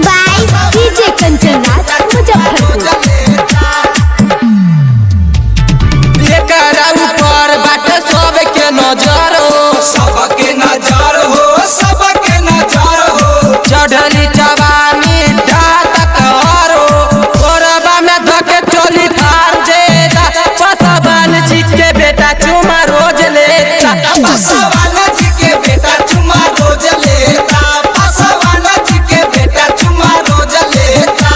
By DJ Kanchan Raj Muzaffarpur. ऊपर बाटे सबके नजर हो, सबके नजर हो, सबके नजर हो। चढ़ली जवानी ढाकर हो, कोरबा में धके चोली फाड़ देता। पासवान जी के बेटा चुमा रोज लेता, पासवान जी के बेटा चुमा रोज लेता, पासवान जी के बेटा चुमा रोज लेता।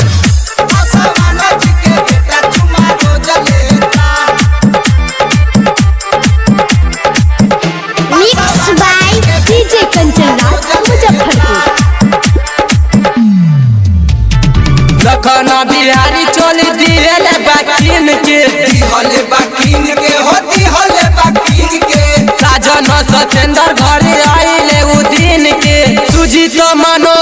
पासवान जी के बेटा चुमा रोज लेता। Mix by DJ Kanchan Raj Muzaffarpur. Lakhan Bihari चोली दिहले बाकीन के, दिहले बाकीन के हो, दिहले बाकीन के। साजन सचेंदर घरे आइले उ दिन के। सुजीत मनो